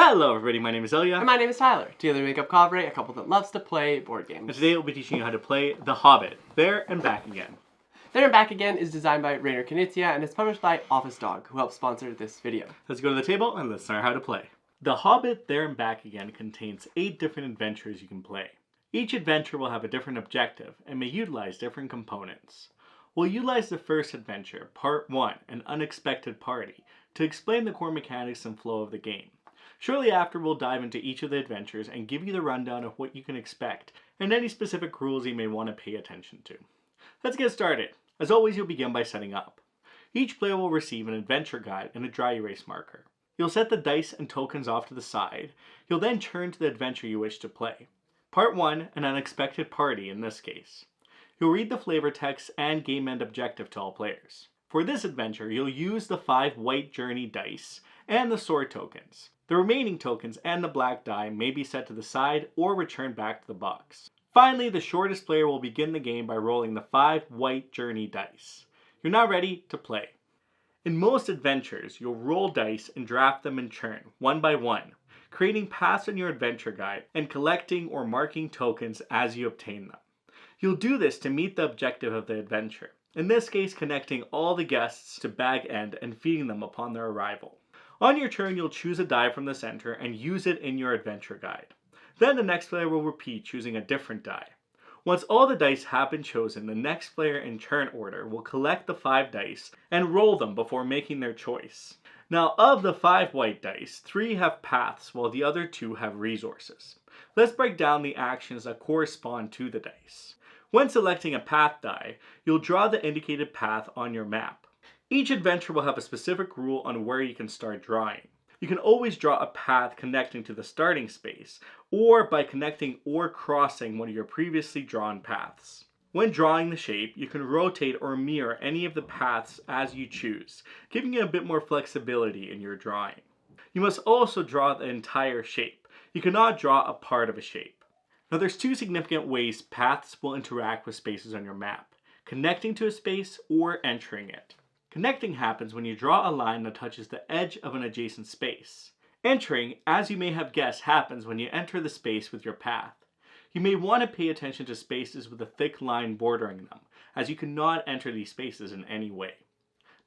Hello everybody, my name is Ilya. And my name is Tyler. Together we make up Collaborate, a couple that loves to play board games. And today we'll be teaching you how to play The Hobbit There and Back Again. There and Back Again is designed by Rainer Knizia and is published by Office Dog, who helped sponsor this video. Let's go to the table and let's learn how to play. The Hobbit There and Back Again contains 8 different adventures you can play. Each adventure will have a different objective and may utilize different components. We'll utilize the first adventure, Part 1, An Unexpected Party, to explain the core mechanics and flow of the game. Shortly after, we'll dive into each of the adventures and give you the rundown of what you can expect and any specific rules you may want to pay attention to. Let's get started. As always, you'll begin by setting up. Each player will receive an adventure guide and a dry erase marker. You'll set the dice and tokens off to the side. You'll then turn to the adventure you wish to play. Part 1, An Unexpected Party in this case. You'll read the flavor text and game end objective to all players. For this adventure, you'll use the 5 white journey dice and the sword tokens. The remaining tokens and the black die may be set to the side or returned back to the box. Finally, the shortest player will begin the game by rolling the 5 white journey dice. You're now ready to play. In most adventures, you'll roll dice and draft them in turn, one by one, creating paths in your adventure guide and collecting or marking tokens as you obtain them. You'll do this to meet the objective of the adventure, in this case connecting all the guests to Bag End and feeding them upon their arrival. On your turn, you'll choose a die from the center and use it in your adventure guide. Then the next player will repeat, choosing a different die. Once all the dice have been chosen, the next player in turn order will collect the 5 dice and roll them before making their choice. Now, of the 5 white dice, 3 have paths while the other 2 have resources. Let's break down the actions that correspond to the dice. When selecting a path die, you'll draw the indicated path on your map. Each adventure will have a specific rule on where you can start drawing. You can always draw a path connecting to the starting space, or by connecting or crossing one of your previously drawn paths. When drawing the shape, you can rotate or mirror any of the paths as you choose, giving you a bit more flexibility in your drawing. You must also draw the entire shape. You cannot draw a part of a shape. Now there's 2 significant ways paths will interact with spaces on your map: connecting to a space or entering it. Connecting happens when you draw a line that touches the edge of an adjacent space. Entering, as you may have guessed, happens when you enter the space with your path. You may want to pay attention to spaces with a thick line bordering them, as you cannot enter these spaces in any way.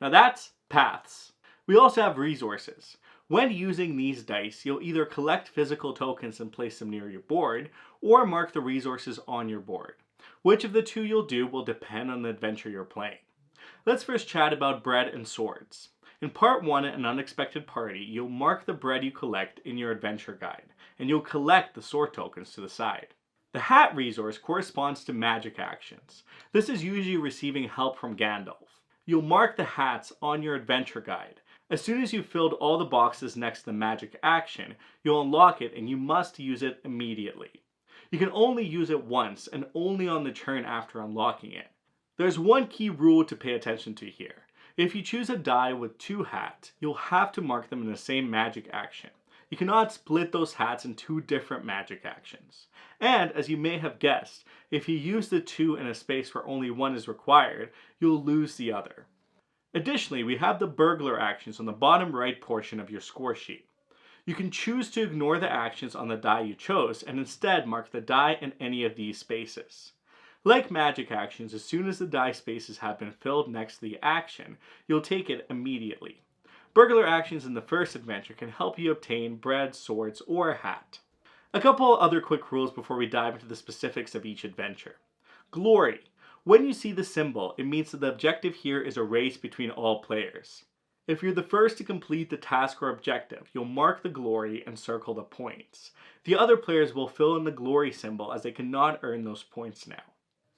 Now that's paths. We also have resources. When using these dice, you'll either collect physical tokens and place them near your board, or mark the resources on your board. Which of the 2 you'll do will depend on the adventure you're playing. Let's first chat about bread and swords. In Part 1, An Unexpected Party, you'll mark the bread you collect in your adventure guide, and you'll collect the sword tokens to the side. The hat resource corresponds to magic actions. This is usually receiving help from Gandalf. You'll mark the hats on your adventure guide. As soon as you've filled all the boxes next to the magic action, you'll unlock it and you must use it immediately. You can only use it once and only on the turn after unlocking it. There's one key rule to pay attention to here. If you choose a die with 2 hats, you'll have to mark them in the same magic action. You cannot split those hats in 2 different magic actions. And, as you may have guessed, if you use the 2 in a space where only 1 is required, you'll lose the other. Additionally, we have the burglar actions on the bottom right portion of your score sheet. You can choose to ignore the actions on the die you chose and instead mark the die in any of these spaces. Like magic actions, as soon as the die spaces have been filled next to the action, you'll take it immediately. Burglar actions in the first adventure can help you obtain bread, swords, or a hat. A couple other quick rules before we dive into the specifics of each adventure. Glory. When you see the symbol, it means that the objective here is a race between all players. If you're the first to complete the task or objective, you'll mark the glory and circle the points. The other players will fill in the glory symbol as they cannot earn those points now.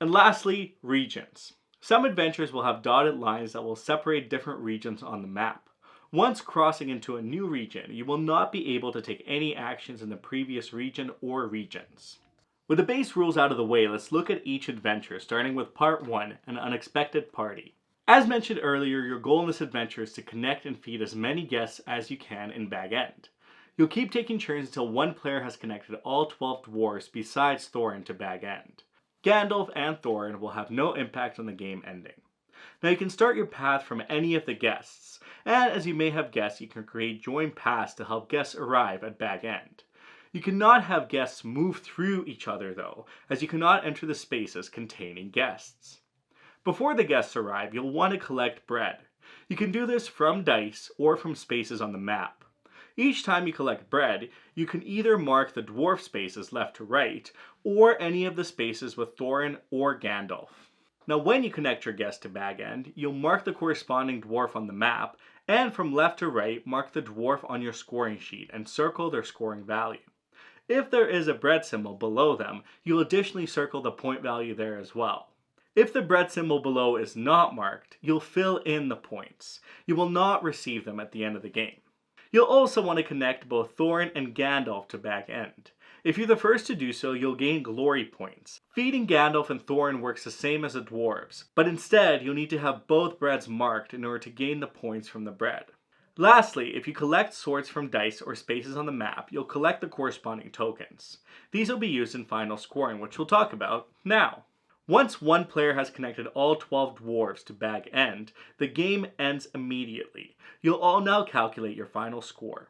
And lastly, regions. Some adventures will have dotted lines that will separate different regions on the map. Once crossing into a new region, you will not be able to take any actions in the previous region or regions. With the base rules out of the way, let's look at each adventure, starting with Part 1, An Unexpected Party. As mentioned earlier, your goal in this adventure is to connect and feed as many guests as you can in Bag End. You'll keep taking turns until one player has connected all 12 dwarves besides Thorin to Bag End. Gandalf and Thorin will have no impact on the game ending. Now you can start your path from any of the guests, and as you may have guessed, you can create joint paths to help guests arrive at Bag End. You cannot have guests move through each other though, as you cannot enter the spaces containing guests. Before the guests arrive, you'll want to collect bread. You can do this from dice or from spaces on the map. Each time you collect bread, you can either mark the dwarf spaces left to right, or any of the spaces with Thorin or Gandalf. Now when you connect your guest to Bag End, you'll mark the corresponding dwarf on the map, and from left to right, mark the dwarf on your scoring sheet and circle their scoring value. If there is a bread symbol below them, you'll additionally circle the point value there as well. If the bread symbol below is not marked, you'll fill in the points. You will not receive them at the end of the game. You'll also want to connect both Thorin and Gandalf to Bag End. If you're the first to do so, you'll gain glory points. Feeding Gandalf and Thorin works the same as the dwarves, but instead you'll need to have both breads marked in order to gain the points from the bread. Lastly, if you collect swords from dice or spaces on the map, you'll collect the corresponding tokens. These will be used in final scoring, which we'll talk about now. Once one player has connected all 12 dwarves to Bag End, the game ends immediately. You'll all now calculate your final score.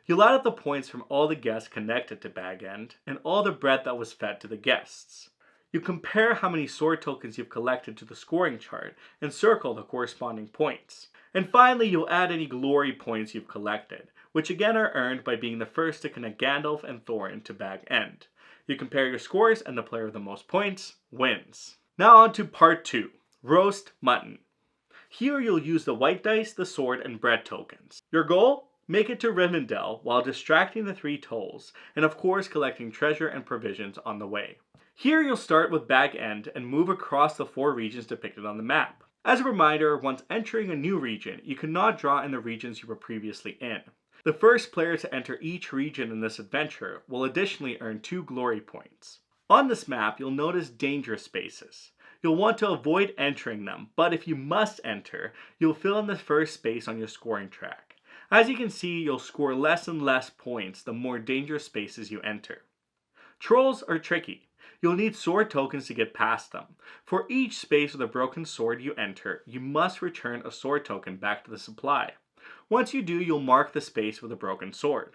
You'll add up the points from all the guests connected to Bag End and all the bread that was fed to the guests. You compare how many sword tokens you've collected to the scoring chart and circle the corresponding points. And finally, you'll add any glory points you've collected, which again are earned by being the first to connect Gandalf and Thorin to Bag End. You compare your scores and the player with the most points wins. Now on to part 2, Roast Mutton. Here you'll use the white dice, the sword, and bread tokens. Your goal? Make it to Rivendell while distracting the 3 trolls, and of course collecting treasure and provisions on the way. Here you'll start with Bag End and move across the 4 regions depicted on the map. As a reminder, once entering a new region, you cannot draw in the regions you were previously in. The first player to enter each region in this adventure will additionally earn 2 glory points. On this map, you'll notice dangerous spaces. You'll want to avoid entering them, but if you must enter, you'll fill in the first space on your scoring track. As you can see, you'll score less and less points the more dangerous spaces you enter. Trolls are tricky. You'll need sword tokens to get past them. For each space with a broken sword you enter, you must return a sword token back to the supply. Once you do, you'll mark the space with a broken sword.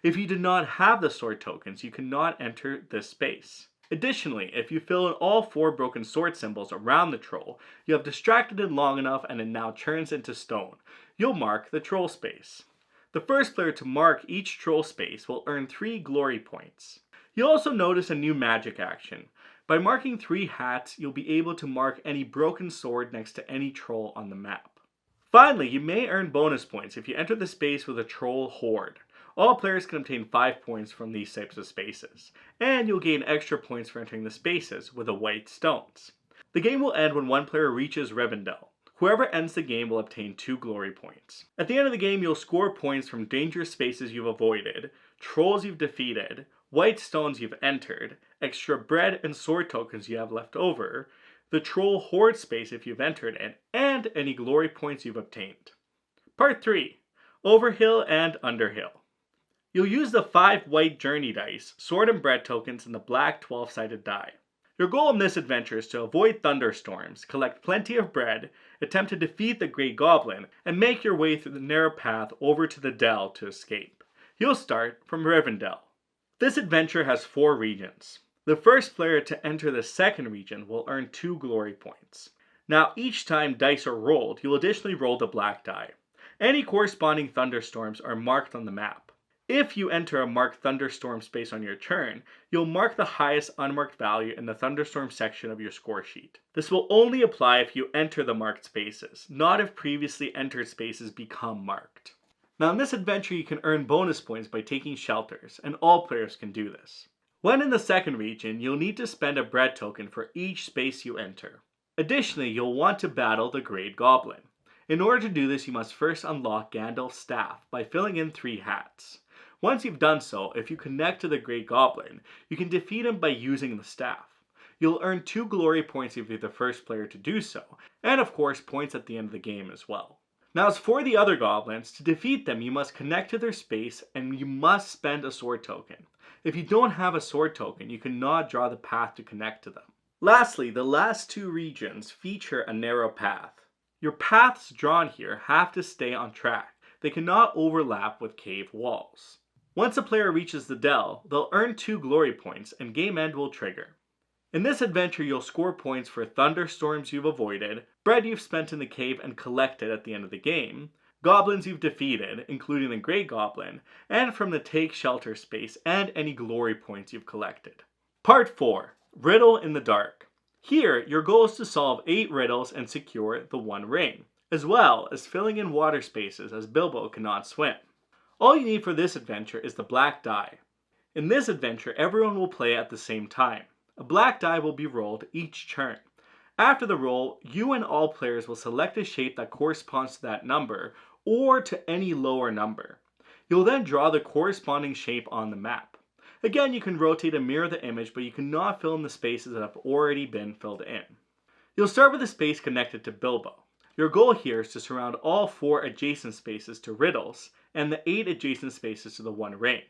If you do not have the sword tokens, you cannot enter this space. Additionally, if you fill in all 4 broken sword symbols around the troll, you have distracted it long enough and it now turns into stone. You'll mark the troll space. The first player to mark each troll space will earn 3 glory points. You'll also notice a new magic action. By marking 3 hats, you'll be able to mark any broken sword next to any troll on the map. Finally, you may earn bonus points if you enter the space with a troll horde. All players can obtain 5 points from these types of spaces, and you'll gain extra points for entering the spaces with the white stones. The game will end when one player reaches Rivendell. Whoever ends the game will obtain 2 glory points. At the end of the game, you'll score points from dangerous spaces you've avoided, trolls you've defeated, white stones you've entered, extra bread and sword tokens you have left over, the troll horde space if you've entered it, and any glory points you've obtained. Part 3, Overhill and Underhill. You'll use the 5 white journey dice, sword and bread tokens, and the black 12-sided die. Your goal in this adventure is to avoid thunderstorms, collect plenty of bread, attempt to defeat the Great Goblin, and make your way through the narrow path over to the Dell to escape. You'll start from Rivendell. This adventure has 4 regions. The first player to enter the second region will earn 2 glory points. Now each time dice are rolled, you'll additionally roll the black die. Any corresponding thunderstorms are marked on the map. If you enter a marked thunderstorm space on your turn, you'll mark the highest unmarked value in the thunderstorm section of your score sheet. This will only apply if you enter the marked spaces, not if previously entered spaces become marked. Now in this adventure you can earn bonus points by taking shelters, and all players can do this. When in the second region, you'll need to spend a bread token for each space you enter. Additionally, you'll want to battle the Great Goblin. In order to do this, you must first unlock Gandalf's staff by filling in 3 hats. Once you've done so, if you connect to the Great Goblin, you can defeat him by using the staff. You'll earn 2 glory points if you're the first player to do so, and of course points at the end of the game as well. Now as for the other goblins, to defeat them you must connect to their space and you must spend a sword token. If you don't have a sword token, you cannot draw the path to connect to them. Lastly, the last two regions feature a narrow path. Your paths drawn here have to stay on track. They cannot overlap with cave walls. Once a player reaches the dell, they'll earn 2 glory points and game end will trigger. In this adventure, you'll score points for thunderstorms you've avoided, bread you've spent in the cave and collected at the end of the game, goblins you've defeated, including the Grey Goblin, and from the Take Shelter space and any glory points you've collected. Part 4. Riddle in the Dark. Here, your goal is to solve 8 riddles and secure the One Ring, as well as filling in water spaces as Bilbo cannot swim. All you need for this adventure is the black die. In this adventure, everyone will play at the same time. A black die will be rolled each turn. After the roll, you and all players will select a shape that corresponds to that number or to any lower number. You'll then draw the corresponding shape on the map. Again, you can rotate and mirror the image, but you cannot fill in the spaces that have already been filled in. You'll start with a space connected to Bilbo. Your goal here is to surround all 4 adjacent spaces to Riddles and the 8 adjacent spaces to the One Ring.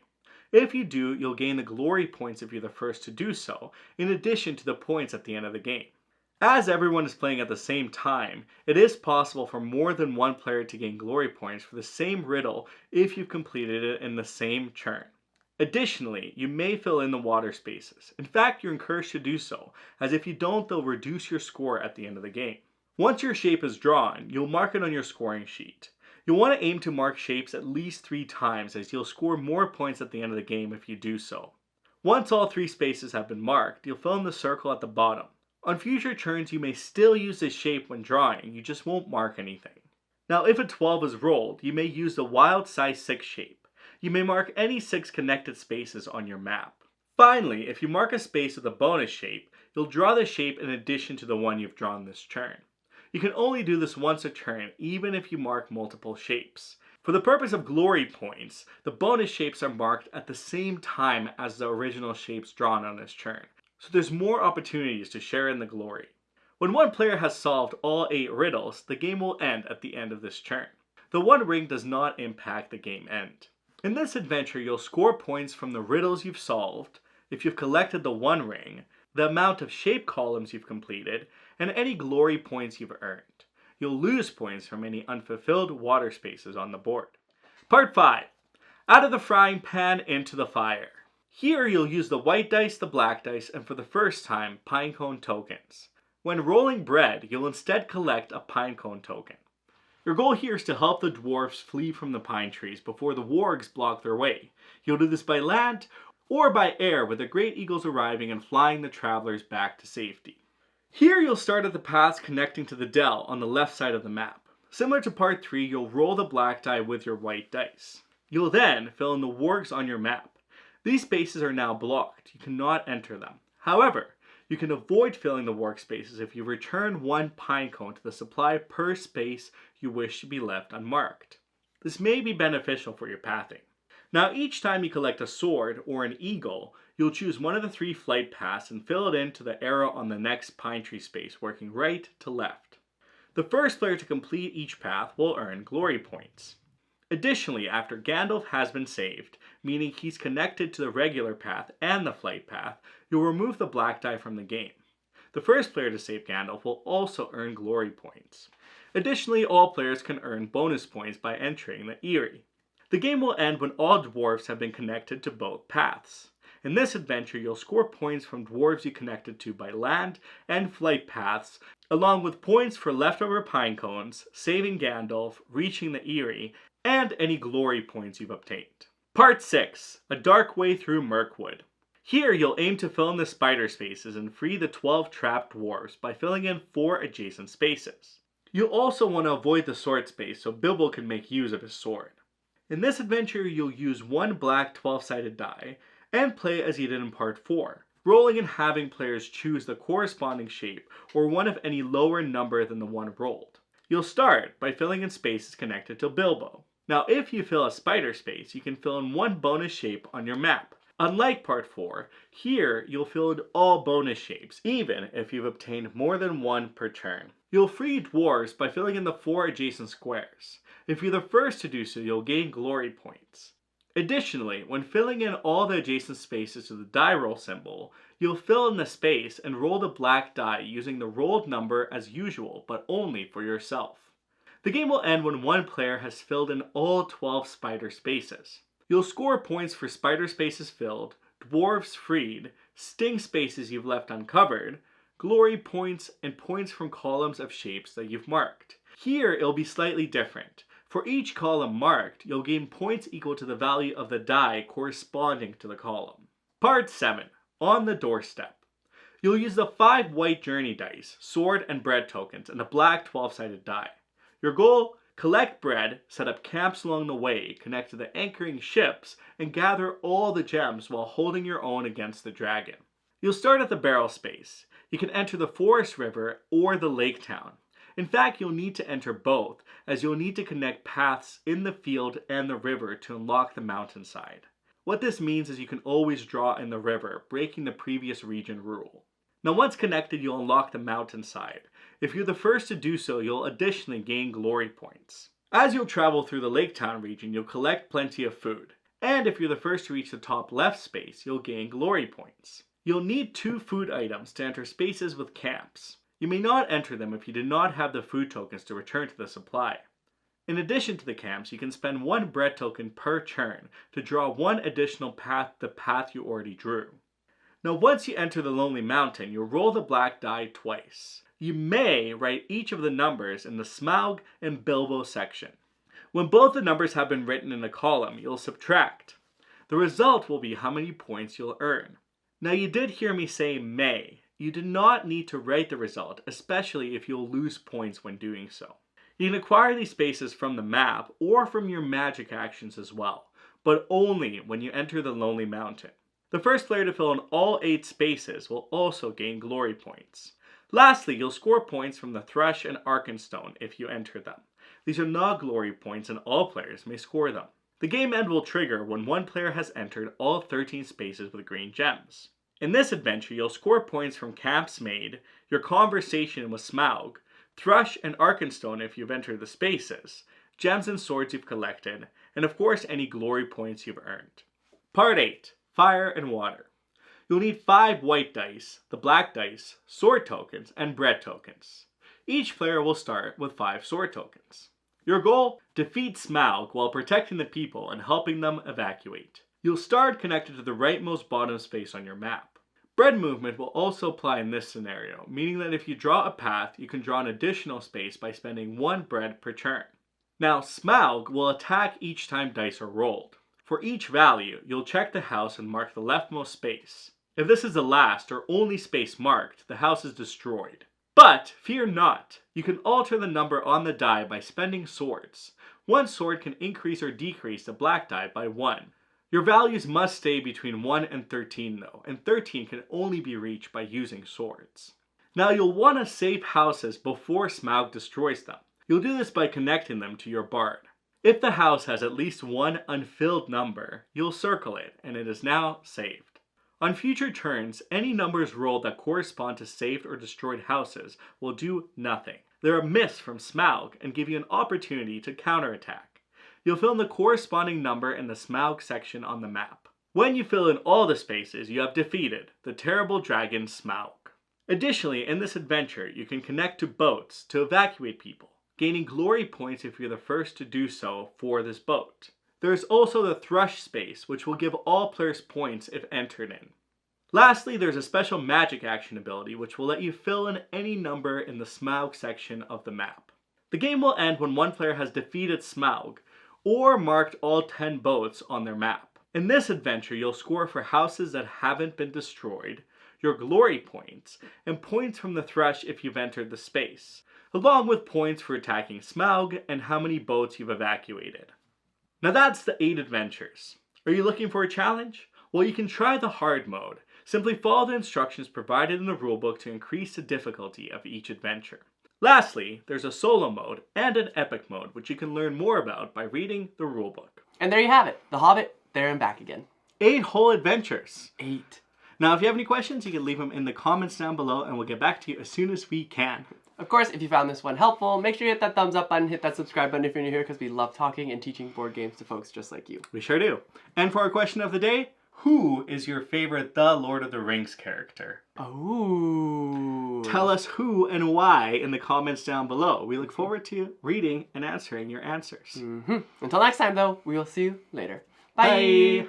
If you do, you'll gain the glory points if you're the first to do so, in addition to the points at the end of the game. As everyone is playing at the same time, it is possible for more than one player to gain glory points for the same riddle if you've completed it in the same turn. Additionally, you may fill in the water spaces. In fact, you're encouraged to do so, as if you don't, they'll reduce your score at the end of the game. Once your shape is drawn, you'll mark it on your scoring sheet. You'll want to aim to mark shapes at least 3 times, as you'll score more points at the end of the game if you do so. Once all 3 spaces have been marked, you'll fill in the circle at the bottom. On future turns, you may still use this shape when drawing, you just won't mark anything. Now, if a 12 is rolled, you may use the wild size 6 shape. You may mark any 6 connected spaces on your map. Finally, if you mark a space with a bonus shape, you'll draw the shape in addition to the one you've drawn this turn. You can only do this once a turn, even if you mark multiple shapes. For the purpose of glory points, the bonus shapes are marked at the same time as the original shapes drawn on this turn, so there's more opportunities to share in the glory. When one player has solved all 8 riddles, the game will end at the end of this turn. The One Ring does not impact the game end. In this adventure, you'll score points from the riddles you've solved, if you've collected the One Ring, the amount of shape columns you've completed, and any glory points you've earned. You'll lose points from any unfulfilled water spaces on the board. Part 5. Out of the frying pan into the fire. Here you'll use the white dice, the black dice, and for the first time, pinecone tokens. When rolling bread, you'll instead collect a pinecone token. Your goal here is to help the dwarves flee from the pine trees before the wargs block their way. You'll do this by land or by air, with the great eagles arriving and flying the travelers back to safety. Here you'll start at the paths connecting to the dell on the left side of the map. Similar to part 3, you'll roll the black die with your white dice. You'll then fill in the wargs on your map. These spaces are now blocked. You cannot enter them. However, you can avoid filling the warg spaces if you return 1 pinecone to the supply per space you wish to be left unmarked. This may be beneficial for your pathing. Now, each time you collect a sword or an eagle, you'll choose one of the 3 flight paths and fill it into the arrow on the next pine tree space, working right to left. The first player to complete each path will earn glory points. Additionally, after Gandalf has been saved, meaning he's connected to the regular path and the flight path, you'll remove the black die from the game. The first player to save Gandalf will also earn glory points. Additionally, all players can earn bonus points by entering the Eyrie. The game will end when all dwarves have been connected to both paths. In this adventure, you'll score points from dwarves you connected to by land and flight paths, along with points for leftover pinecones, saving Gandalf, reaching the Eyrie, and any glory points you've obtained. Part 6. A Dark Way Through Mirkwood. Here, you'll aim to fill in the spider spaces and free the 12 trapped dwarves by filling in 4 adjacent spaces. You'll also want to avoid the sword space so Bilbo can make use of his sword. In this adventure, you'll use 1 black 12-sided die and play as you did in part 4, rolling and having players choose the corresponding shape or one of any lower number than the one rolled. You'll start by filling in spaces connected to Bilbo. Now, if you fill a spider space, you can fill in 1 bonus shape on your map. Unlike part 4, here you'll fill in all bonus shapes, even if you've obtained more than 1 per turn. You'll free dwarves by filling in the 4 adjacent squares. If you're the first to do so, you'll gain glory points. Additionally, when filling in all the adjacent spaces to the die roll symbol, you'll fill in the space and roll the black die using the rolled number as usual, but only for yourself. The game will end when one player has filled in all 12 spider spaces. You'll score points for spider spaces filled, dwarves freed, sting spaces you've left uncovered, glory points, and points from columns of shapes that you've marked. Here it'll be slightly different. For each column marked, you'll gain points equal to the value of the die corresponding to the column. Part 7. On the Doorstep. You'll use the 5 white journey dice, sword and bread tokens, and a black 12-sided die. Your goal? Collect bread, set up camps along the way, connect to the anchoring ships, and gather all the gems while holding your own against the dragon. You'll start at the barrel space. You can enter the forest river or the lake town. In fact, you'll need to enter both, as you'll need to connect paths in the field and the river to unlock the mountainside. What this means is you can always draw in the river, breaking the previous region rule. Now once connected, you'll unlock the mountainside. If you're the first to do so, you'll additionally gain glory points. As you'll travel through the lake town region, you'll collect plenty of food. And if you're the first to reach the top left space, you'll gain glory points. You'll need 2 food items to enter spaces with camps. You may not enter them if you do not have the food tokens to return to the supply. In addition to the camps, you can spend 1 bread token per turn to draw 1 additional path to the path you already drew. Now once you enter the Lonely Mountain, you'll roll the black die twice. You may write each of the numbers in the Smaug and Bilbo section. When both the numbers have been written in a column, you'll subtract. The result will be how many points you'll earn. Now you did hear me say may. You do not need to write the result, especially if you'll lose points when doing so. You can acquire these spaces from the map or from your magic actions as well, but only when you enter the Lonely Mountain. The first player to fill in all 8 spaces will also gain glory points. Lastly, you'll score points from the Thrush and Arkenstone if you enter them. These are not glory points and all players may score them. The game end will trigger when one player has entered all 13 spaces with green gems. In this adventure, you'll score points from camps made, your conversation with Smaug, Thrush and Arkenstone if you've entered the spaces, gems and swords you've collected, and of course any glory points you've earned. Part 8. Fire and Water. You'll need 5 white dice, the black dice, sword tokens, and bread tokens. Each player will start with 5 sword tokens. Your goal? Defeat Smaug while protecting the people and helping them evacuate. You'll start connected to the rightmost bottom space on your map. Bread movement will also apply in this scenario, meaning that if you draw a path, you can draw an additional space by spending 1 bread per turn. Now, Smaug will attack each time dice are rolled. For each value, you'll check the house and mark the leftmost space. If this is the last or only space marked, the house is destroyed. But fear not, you can alter the number on the die by spending swords. 1 sword can increase or decrease the black die by 1. Your values must stay between 1 and 13 though, and 13 can only be reached by using swords. Now you'll want to save houses before Smaug destroys them. You'll do this by connecting them to your bard. If the house has at least 1 unfilled number, you'll circle it, and it is now saved. On future turns, any numbers rolled that correspond to saved or destroyed houses will do nothing. They're a miss from Smaug and give you an opportunity to counterattack. You'll fill in the corresponding number in the Smaug section on the map. When you fill in all the spaces, you have defeated the terrible dragon Smaug. Additionally, in this adventure, you can connect to boats to evacuate people, gaining glory points if you're the first to do so for this boat. There's also the Thrush space, which will give all players points if entered in. Lastly, there's a special magic action ability which will let you fill in any number in the Smaug section of the map. The game will end when one player has defeated Smaug, or marked all 10 boats on their map. In this adventure, you'll score for houses that haven't been destroyed, your glory points, and points from the Thrush if you've entered the space, along with points for attacking Smaug and how many boats you've evacuated. Now that's the 8 adventures. Are you looking for a challenge? Well, you can try the hard mode. Simply follow the instructions provided in the rulebook to increase the difficulty of each adventure. Lastly, there's a solo mode and an epic mode, which you can learn more about by reading the rulebook. And there you have it, The Hobbit There Back Again. 8 whole adventures. 8. Now, if you have any questions, you can leave them in the comments down below and we'll get back to you as soon as we can. Of course, if you found this one helpful, make sure you hit that thumbs up button, hit that subscribe button if you're new here, because we love talking and teaching board games to folks just like you. We sure do. And for our question of the day, who is your favorite The Lord of the Rings character? Oh. Tell us who and why in the comments down below. We look forward to reading and answering your answers. Until next time, though, we will see you later. Bye. Bye.